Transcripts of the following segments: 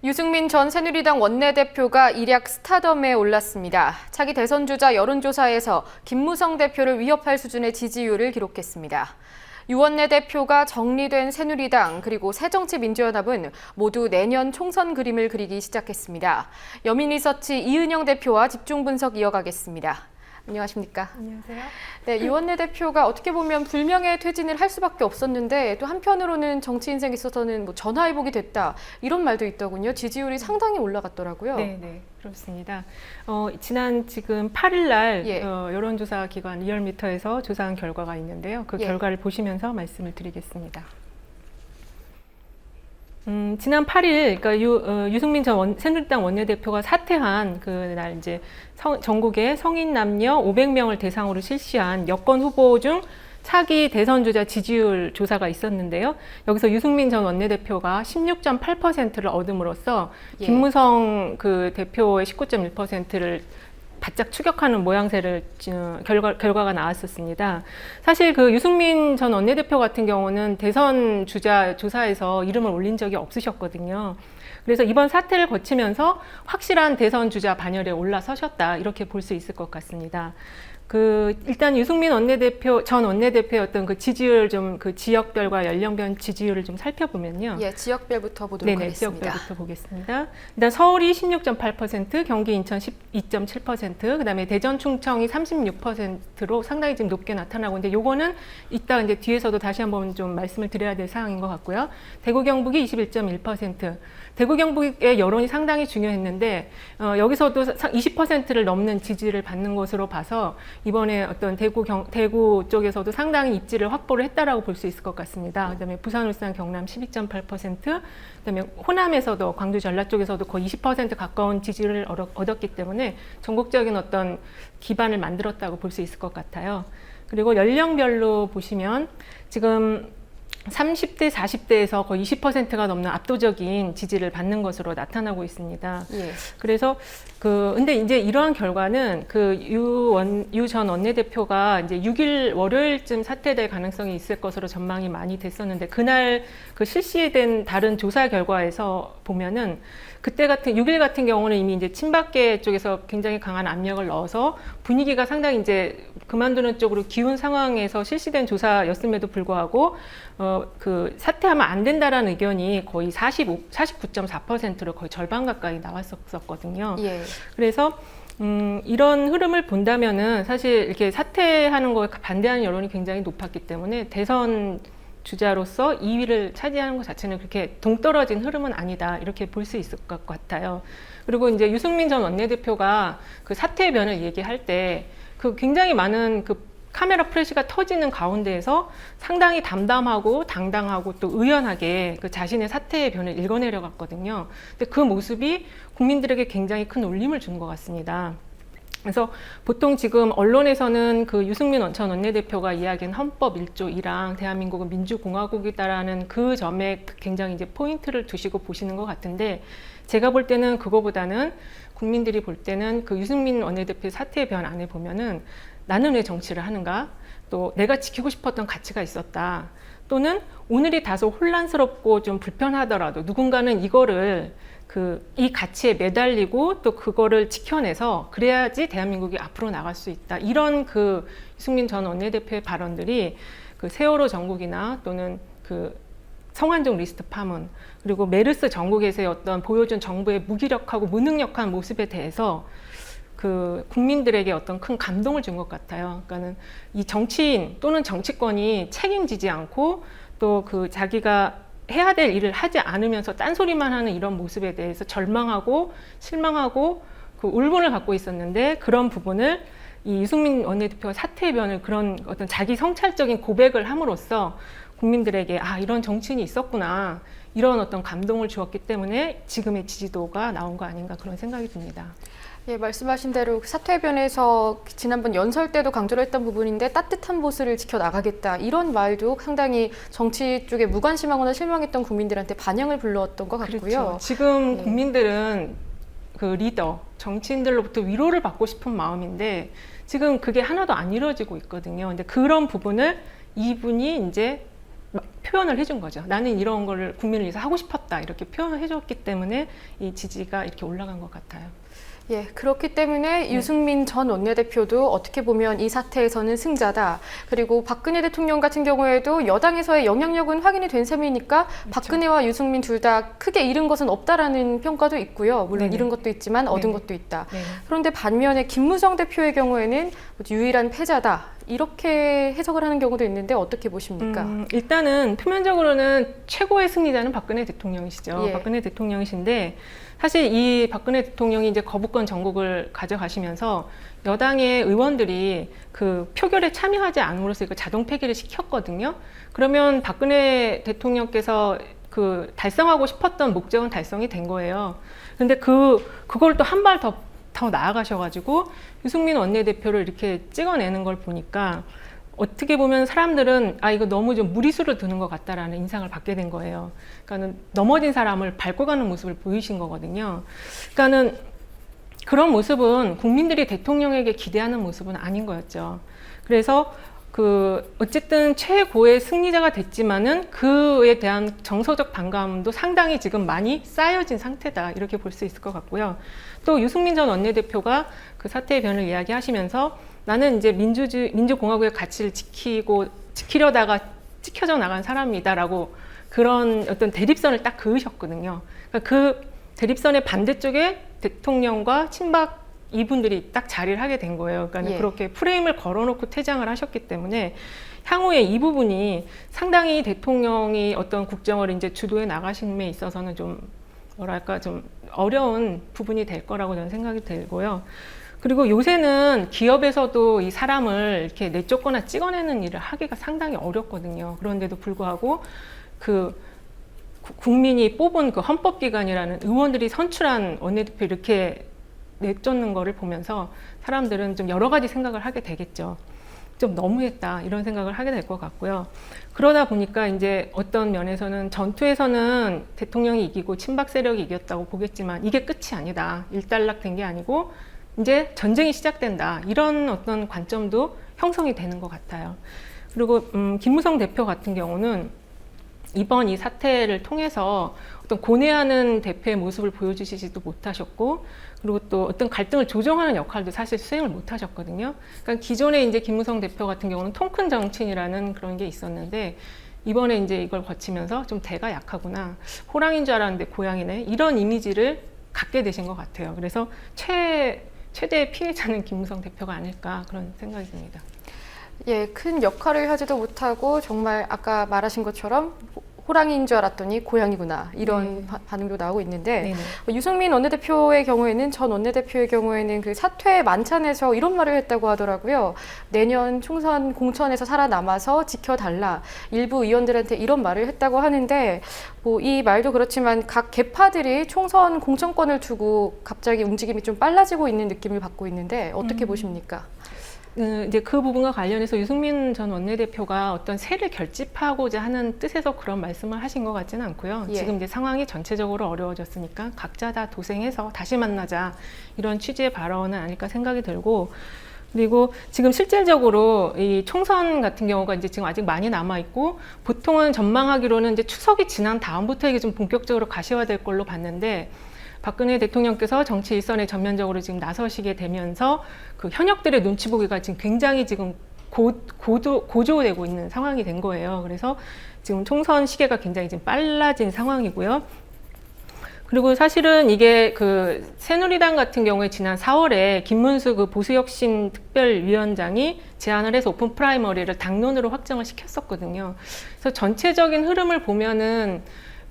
유승민 전 새누리당 원내대표가 일약 스타덤에 올랐습니다. 차기 대선 주자 여론조사에서 김무성 대표를 위협할 수준의 지지율을 기록했습니다. 유 원내대표가 정리된 새누리당 그리고 새정치민주연합은 모두 내년 총선 그림을 그리기 시작했습니다. 여민리서치 이은영 대표와 집중 분석 이어가겠습니다. 안녕하십니까? 안녕하세요. 네, 유 원내대표가 어떻게 보면 불명예 퇴진을 할 수밖에 없었는데 또 한편으로는 정치 인생에 있어서는 뭐 전화위복이 됐다 이런 말도 있더군요. 지지율이 상당히 올라갔더라고요. 네, 그렇습니다. 지금 8일 날 예. 여론조사 기관 리얼미터에서 조사한 결과가 있는데요. 그 예. 결과를 보시면서 말씀을 드리겠습니다. 지난 8일, 그러니까 유승민 전 새누리당 원내대표가 사퇴한 그날 이제 전국의 성인 남녀 500명을 대상으로 실시한 여권 후보 중 차기 대선 주자 지지율 조사가 있었는데요. 여기서 유승민 전 원내대표가 16.8%를 얻음으로써 예. 김무성 그 대표의 19.1%를 바짝 추격하는 모양새를 결과가 나왔었습니다. 사실 그 유승민 전 원내대표 같은 경우는 대선 주자 조사에서 이름을 올린 적이 없으셨거든요. 그래서 이번 사태를 거치면서 확실한 대선 주자 반열에 올라서셨다 이렇게 볼 수 있을 것 같습니다. 일단 유승민 전 원내대표의 어떤 그 지지율 그 지역별과 연령별 지지율을 좀 살펴보면요. 예, 지역별부터 보도록 하겠습니다. 지역별부터 보겠습니다. 일단 서울이 16.8%, 경기 인천 12.7%, 그다음에 대전 충청이 36%로 상당히 지금 높게 나타나고 있는데 요거는 이따 이제 뒤에서도 다시 한번 좀 말씀을 드려야 될 사항인 것 같고요. 대구 경북이 21.1%. 대구 경북의 여론이 상당히 중요했는데 여기서도 20%를 넘는 지지를 받는 것으로 봐서 이번에 어떤 대구 쪽에서도 상당히 입지를 확보를 했다라고 볼 수 있을 것 같습니다. 그다음에 부산, 울산, 경남 12.8%, 그다음에 호남에서도 광주, 전라 쪽에서도 거의 20% 가까운 지지를 얻었기 때문에 전국적인 어떤 기반을 만들었다고 볼 수 있을 것 같아요. 그리고 연령별로 보시면 지금 30대, 40대에서 거의 20%가 넘는 압도적인 지지를 받는 것으로 나타나고 있습니다. 예. 그래서 근데 이제 이러한 결과는 유 전 원내대표가 이제 6일 월요일쯤 사퇴될 가능성이 있을 것으로 전망이 많이 됐었는데 그날 실시된 다른 조사 결과에서 보면은 그때 6일 같은 경우는 이미 이제 친박계 쪽에서 굉장히 강한 압력을 넣어서 분위기가 상당히 이제 그만두는 쪽으로 기운 상황에서 실시된 조사였음에도 불구하고 사퇴하면 안 된다라는 의견이 거의 49.4%로 거의 절반 가까이 나왔었거든요. 예. 그래서 이런 흐름을 본다면은 사실 이렇게 사퇴하는 거에 반대하는 여론이 굉장히 높았기 때문에 대선 주자로서 2위를 차지하는 것 자체는 그렇게 동떨어진 흐름은 아니다 이렇게 볼 수 있을 것 같아요. 그리고 이제 유승민 전 원내대표가 그 사퇴의 변을 얘기할 때 굉장히 많은 카메라 프레시가 터지는 가운데에서 상당히 담담하고 당당하고 또 의연하게 자신의 사퇴의 변을 읽어내려 갔거든요. 근데 그 모습이 국민들에게 굉장히 큰 울림을 준 것 같습니다. 그래서 보통 지금 언론에서는 유승민 전 원내대표가 이야기한 헌법 1조 2랑 대한민국은 민주공화국이다라는 그 점에 굉장히 이제 포인트를 두시고 보시는 것 같은데 제가 볼 때는 그거보다는 국민들이 볼 때는 유승민 원내대표의 사퇴의 변 안에 보면은 나는 왜 정치를 하는가? 또 내가 지키고 싶었던 가치가 있었다. 또는 오늘이 다소 혼란스럽고 좀 불편하더라도 누군가는 이거를 이 가치에 매달리고 또 그거를 지켜내서 그래야지 대한민국이 앞으로 나갈 수 있다. 이런 유승민 전 원내대표의 발언들이 세월호 전국이나 또는 성완종 리스트 파문 그리고 메르스 전국에서의 어떤 보여준 정부의 무기력하고 무능력한 모습에 대해서 국민들에게 어떤 큰 감동을 준 것 같아요. 그러니까는 이 정치인 또는 정치권이 책임지지 않고 또 자기가 해야 될 일을 하지 않으면서 딴소리만 하는 이런 모습에 대해서 절망하고 실망하고 울분을 갖고 있었는데 그런 부분을 이 유승민 원내대표가 사퇴의 변을 그런 어떤 자기 성찰적인 고백을 함으로써 국민들에게 이런 정치인이 있었구나 이런 어떤 감동을 주었기 때문에 지금의 지지도가 나온 거 아닌가 그런 생각이 듭니다. 예, 말씀하신 대로 사퇴변에서 지난번 연설 때도 강조를 했던 부분인데 따뜻한 보스를 지켜나가겠다 이런 말도 상당히 정치 쪽에 무관심하거나 실망했던 국민들한테 반향을 불러왔던 것 같고요. 그렇죠. 지금 국민들은 리더, 정치인들로부터 위로를 받고 싶은 마음인데 지금 그게 하나도 안 이루어지고 있거든요. 근데 그런 부분을 이분이 이제 표현을 해준 거죠. 나는 이런 거를 국민을 위해서 하고 싶었다 이렇게 표현을 해줬기 때문에 이 지지가 이렇게 올라간 것 같아요. 예, 그렇기 때문에 유승민 전 원내대표도 어떻게 보면 이 사태에서는 승자다. 그리고 박근혜 대통령 같은 경우에도 여당에서의 영향력은 확인이 된 셈이니까 박근혜와 유승민 둘 다 크게 잃은 것은 없다라는 평가도 있고요. 물론 네네. 잃은 것도 있지만 얻은 네네. 것도 있다. 네. 그런데 반면에 김무성 대표의 경우에는 유일한 패자다. 이렇게 해석을 하는 경우도 있는데 어떻게 보십니까? 일단은 표면적으로는 최고의 승리자는 박근혜 대통령이시죠. 예. 박근혜 대통령이신데 사실 이 박근혜 대통령이 이제 거부권 전국을 가져가시면서 여당의 의원들이 그 표결에 참여하지 않음으로써 이거 자동 폐기를 시켰거든요. 그러면 박근혜 대통령께서 그 달성하고 싶었던 목적은 달성이 된 거예요. 근데 그걸 또 한 발 더 나아가셔가지고 유승민 원내대표를 이렇게 찍어내는 걸 보니까 어떻게 보면 사람들은 이거 너무 좀 무리수를 두는 것 같다라는 인상을 받게 된 거예요. 그러니까는 넘어진 사람을 밟고 가는 모습을 보이신 거거든요. 그러니까는 그런 모습은 국민들이 대통령에게 기대하는 모습은 아닌 거였죠. 그래서 어쨌든 최고의 승리자가 됐지만은 그에 대한 정서적 반감도 상당히 지금 많이 쌓여진 상태다. 이렇게 볼 수 있을 것 같고요. 또 유승민 전 원내대표가 그 사태의 변을 이야기하시면서 나는 이제 민주공화국의 가치를 지키려다가 찍혀져 나간 사람이다라고 그런 어떤 대립선을 딱 그으셨거든요. 그러니까 그 대립선의 반대쪽에 대통령과 친박 이분들이 딱 자리를 하게 된 거예요. 그러니까 예. 그렇게 프레임을 걸어놓고 퇴장을 하셨기 때문에 향후에 이 부분이 상당히 대통령이 어떤 국정을 이제 주도해 나가심에 있어서는 좀 뭐랄까 좀 어려운 부분이 될 거라고 저는 생각이 들고요. 그리고 요새는 기업에서도 이 사람을 이렇게 내쫓거나 찍어내는 일을 하기가 상당히 어렵거든요. 그런데도 불구하고 국민이 뽑은 그 헌법기관이라는 의원들이 선출한 원내대표 이렇게 내쫓는 거를 보면서 사람들은 좀 여러 가지 생각을 하게 되겠죠. 좀 너무했다 이런 생각을 하게 될 것 같고요. 그러다 보니까 이제 어떤 면에서는 전투에서는 대통령이 이기고 친박 세력이 이겼다고 보겠지만 이게 끝이 아니다. 일단락된 게 아니고 이제 전쟁이 시작된다. 이런 어떤 관점도 형성이 되는 것 같아요. 그리고 김무성 대표 같은 경우는 이번 이 사태를 통해서 어떤 고뇌하는 대표의 모습을 보여주시지도 못하셨고, 그리고 또 어떤 갈등을 조정하는 역할도 사실 수행을 못하셨거든요. 그러니까 기존에 이제 김무성 대표 같은 경우는 통 큰 정치인이라는 그런 게 있었는데, 이번에 이제 이걸 거치면서 좀 대가 약하구나, 호랑이인 줄 알았는데 고양이네, 이런 이미지를 갖게 되신 것 같아요. 그래서 최대의 피해자는 김무성 대표가 아닐까 그런 생각이 듭니다. 예, 큰 역할을 하지도 못하고 정말 아까 말하신 것처럼 호랑이인 줄 알았더니 고양이구나 이런 반응도 나오고 있는데 네네. 유승민 원내대표의 경우에는 전 원내대표의 경우에는 그 사퇴 만찬에서 이런 말을 했다고 하더라고요. 내년 총선 공천에서 살아남아서 지켜달라. 일부 의원들한테 이런 말을 했다고 하는데 뭐 이 말도 그렇지만 각 계파들이 총선 공천권을 두고 갑자기 움직임이 좀 빨라지고 있는 느낌을 받고 있는데 어떻게 보십니까? 이제 그 부분과 관련해서 유승민 전 원내대표가 어떤 세를 결집하고자 하는 뜻에서 그런 말씀을 하신 것 같지는 않고요. 예. 지금 이제 상황이 전체적으로 어려워졌으니까 각자 다 도생해서 다시 만나자, 이런 취지의 발언은 아닐까 생각이 들고, 그리고 지금 실질적으로 이 총선 같은 경우가 이제 지금 아직 많이 남아 있고, 보통은 전망하기로는 이제 추석이 지난 다음부터 이게 좀 본격적으로 가시화될 걸로 봤는데, 박근혜 대통령께서 정치 일선에 전면적으로 지금 나서시게 되면서 그 현역들의 눈치 보기가 지금 굉장히 지금 고조되고 있는 상황이 된 거예요. 그래서 지금 총선 시계가 굉장히 지금 빨라진 상황이고요. 그리고 사실은 이게 그 새누리당 같은 경우에 지난 4월에 김문수 그 보수혁신 특별위원장이 제안을 해서 오픈 프라이머리를 당론으로 확정을 시켰었거든요. 그래서 전체적인 흐름을 보면은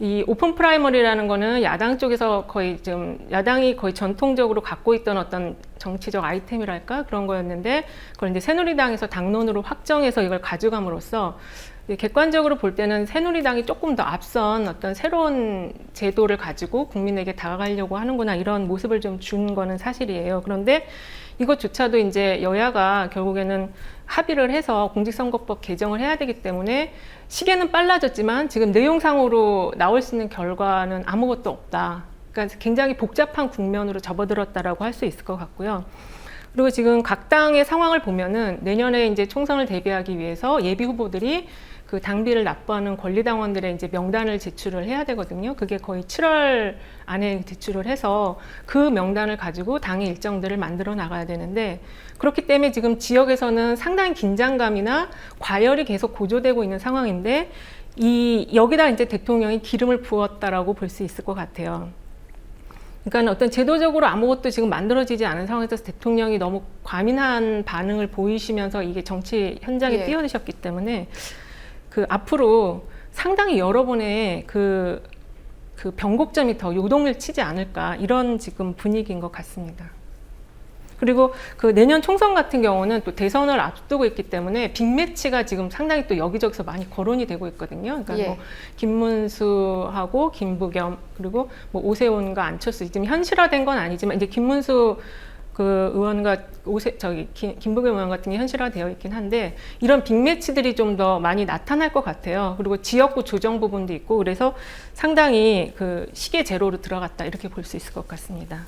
이 오픈 프라이머리라는 거는 야당 쪽에서 거의 좀 야당이 거의 전통적으로 갖고 있던 어떤 정치적 아이템이랄까 그런 거였는데, 그걸 이제 새누리당에서 당론으로 확정해서 이걸 가져감으로써 객관적으로 볼 때는 새누리당이 조금 더 앞선 어떤 새로운 제도를 가지고 국민에게 다가가려고 하는구나, 이런 모습을 좀 준 거는 사실이에요. 그런데 이것조차도 이제 여야가 결국에는 합의를 해서 공직선거법 개정을 해야 되기 때문에 시계는 빨라졌지만 지금 내용상으로 나올 수 있는 결과는 아무것도 없다. 그러니까 굉장히 복잡한 국면으로 접어들었다라고 할 수 있을 것 같고요. 그리고 지금 각 당의 상황을 보면은 내년에 이제 총선을 대비하기 위해서 예비 후보들이 그 당비를 납부하는 권리당원들의 이제 명단을 제출을 해야 되거든요. 그게 거의 7월 안에 제출을 해서 그 명단을 가지고 당의 일정들을 만들어 나가야 되는데, 그렇기 때문에 지금 지역에서는 상당히 긴장감이나 과열이 계속 고조되고 있는 상황인데, 여기다 이제 대통령이 기름을 부었다라고 볼 수 있을 것 같아요. 그러니까 어떤 제도적으로 아무것도 지금 만들어지지 않은 상황에서 대통령이 너무 과민한 반응을 보이시면서 이게 정치 현장에 예. 뛰어드셨기 때문에 그 앞으로 상당히 여러 번의 그 변곡점이 더 요동을 치지 않을까, 이런 지금 분위기인 것 같습니다. 그리고 그 내년 총선 같은 경우는 또 대선을 앞두고 있기 때문에 빅매치가 지금 상당히 또 여기저기서 많이 거론이 되고 있거든요. 그러니까 예. 뭐 김문수하고 김부겸, 그리고 뭐 오세훈과 안철수, 지금 현실화된 건 아니지만 이제 김문수 그 의원과 김부겸 의원 같은 게 현실화되어 있긴 한데, 이런 빅매치들이 좀 더 많이 나타날 것 같아요. 그리고 지역구 조정 부분도 있고, 그래서 상당히 그 시계 제로로 들어갔다, 이렇게 볼 수 있을 것 같습니다.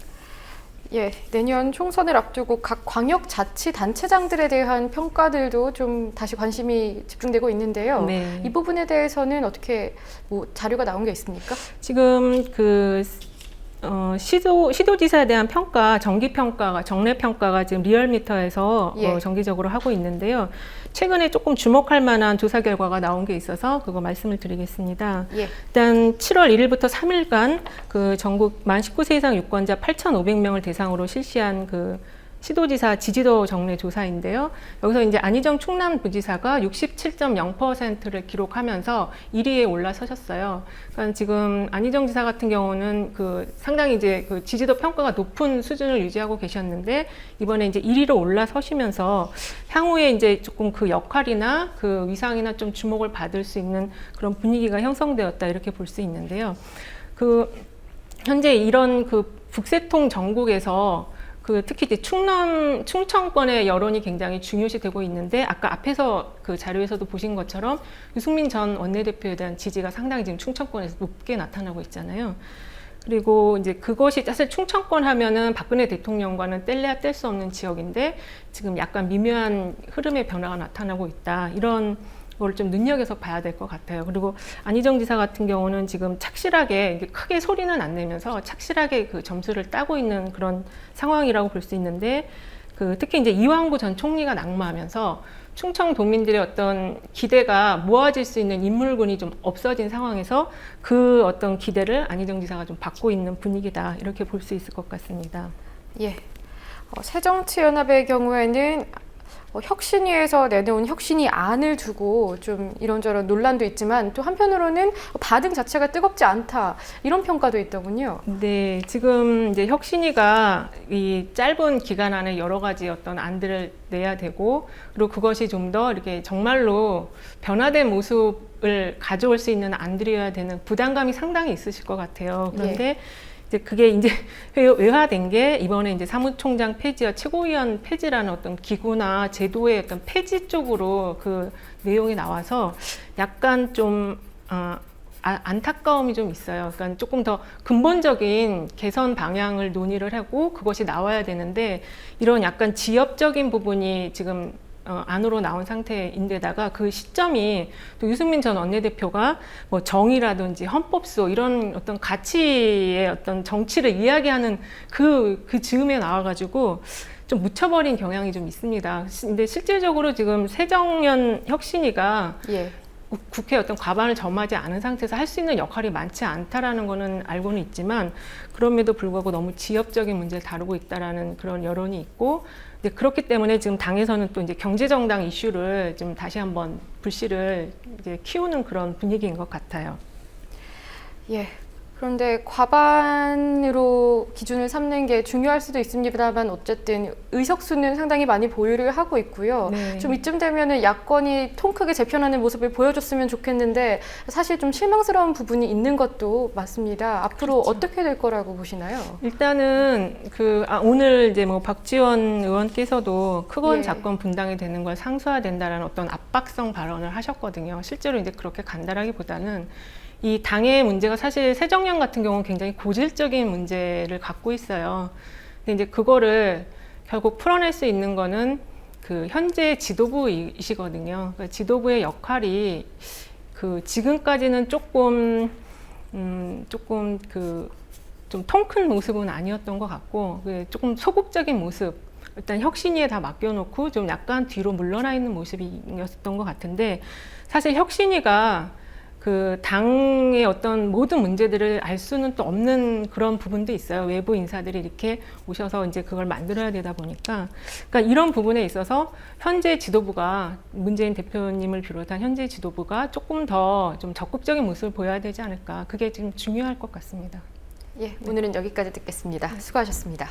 예, 내년 총선을 앞두고 각 광역자치단체장들에 대한 평가들도 좀 다시 관심이 집중되고 있는데요. 네. 이 부분에 대해서는 어떻게 뭐 자료가 나온 게 있습니까? 지금 시도지사에 대한 평가, 정기평가가, 정례평가가 지금 리얼미터에서 예. 정기적으로 하고 있는데요. 최근에 조금 주목할 만한 조사 결과가 나온 게 있어서 그거 말씀을 드리겠습니다. 예. 일단 7월 1일부터 3일간 그 전국 만 19세 이상 유권자 8,500명을 대상으로 실시한 그 시도지사 지지도 정례 조사인데요. 여기서 이제 안희정 충남부지사가 67.0%를 기록하면서 1위에 올라서셨어요. 그러니까 지금 안희정 지사 같은 경우는 그 상당히 이제 그 지지도 평가가 높은 수준을 유지하고 계셨는데, 이번에 이제 1위로 올라서시면서 향후에 이제 조금 그 역할이나 그 위상이나 좀 주목을 받을 수 있는 그런 분위기가 형성되었다, 이렇게 볼 수 있는데요. 그 현재 이런 그 북새통 전국에서 특히 이제 충청권의 여론이 굉장히 중요시되고 있는데, 아까 앞에서 그 자료에서도 보신 것처럼 유승민 전 원내대표에 대한 지지가 상당히 지금 충청권에서 높게 나타나고 있잖아요. 그리고 이제 그것이 사실 충청권 하면은 박근혜 대통령과는 뗄래야 뗄 수 없는 지역인데, 지금 약간 미묘한 흐름의 변화가 나타나고 있다, 이런 걸 좀 눈여겨서 봐야 될 것 같아요. 그리고 안희정 지사 같은 경우는 지금 착실하게, 크게 소리는 안 내면서 착실하게 그 점수를 따고 있는 그런 상황이라고 볼 수 있는데, 특히 이제 이왕구 전 총리가 낙마하면서 충청도민들의 어떤 기대가 모아질 수 있는 인물군이 좀 없어진 상황에서 그 어떤 기대를 안희정 지사가 좀 받고 있는 분위기다, 이렇게 볼 수 있을 것 같습니다. 예. 새정치연합의 경우에는 혁신위에서 내놓은 혁신위 안을 두고 좀 이런저런 논란도 있지만, 또 한편으로는 반응 자체가 뜨겁지 않다, 이런 평가도 있더군요. 네, 지금 이제 혁신위가 이 짧은 기간 안에 여러 가지 어떤 안들을 내야 되고, 그리고 그것이 좀 더 이렇게 정말로 변화된 모습을 가져올 수 있는 안들이어야 되는 부담감이 상당히 있으실 것 같아요. 그런데 예. 이제 그게 이제 외화된 게 이번에 이제 사무총장 폐지와 최고위원 폐지라는 어떤 기구나 제도의 어떤 폐지 쪽으로 그 내용이 나와서 약간 좀 안타까움이 좀 있어요. 그러니까 조금 더 근본적인 개선 방향을 논의를 하고 그것이 나와야 되는데, 이런 약간 지엽적인 부분이 지금 안으로 나온 상태인데다가 그 시점이 또 유승민 전 원내대표가 뭐 정의라든지 헌법소 이런 어떤 가치의 어떤 정치를 이야기하는 그 즈음에 나와가지고 좀 묻혀버린 경향이 좀 있습니다. 근데 실질적으로 지금 새정연 혁신위가 예. 국회에 어떤 과반을 점하지 않은 상태에서 할 수 있는 역할이 많지 않다라는 거는 알고는 있지만, 그럼에도 불구하고 너무 지엽적인 문제를 다루고 있다라는 그런 여론이 있고, 그렇기 때문에 지금 당에서는 또 이제 경제정당 이슈를 좀 다시 한번 불씨를 이제 키우는 그런 분위기인 것 같아요. 예. 그런데 과반으로 기준을 삼는 게 중요할 수도 있습니다만, 어쨌든 의석수는 상당히 많이 보유를 하고 있고요. 네. 좀 이쯤 되면은 야권이 통 크게 재편하는 모습을 보여줬으면 좋겠는데, 사실 좀 실망스러운 부분이 있는 것도 맞습니다. 앞으로 그렇죠. 어떻게 될 거라고 보시나요? 일단은 오늘 이제 뭐 박지원 의원께서도 크건 예. 작건 분당이 되는 걸 상수해야 된다라는 어떤 압박성 발언을 하셨거든요. 실제로 이제 그렇게 간단하기보다는 이 당의 문제가 사실 새정연 같은 경우는 굉장히 고질적인 문제를 갖고 있어요. 근데 이제 그거를 결국 풀어낼 수 있는 거는 그 현재 지도부이시거든요. 그러니까 지도부의 역할이 그 지금까지는 조금 좀 통 큰 모습은 아니었던 것 같고 조금 소극적인 모습, 일단 혁신위에 다 맡겨놓고 좀 약간 뒤로 물러나 있는 모습이었던 것 같은데, 사실 혁신위가 그 당의 어떤 모든 문제들을 알 수는 또 없는 그런 부분도 있어요. 외부 인사들이 이렇게 오셔서 이제 그걸 만들어야 되다 보니까, 그러니까 이런 부분에 있어서 현재 지도부가, 문재인 대표님을 비롯한 현재 지도부가 조금 더 좀 적극적인 모습을 보여야 되지 않을까, 그게 좀 중요할 것 같습니다. 예, 오늘은 여기까지 듣겠습니다. 수고하셨습니다.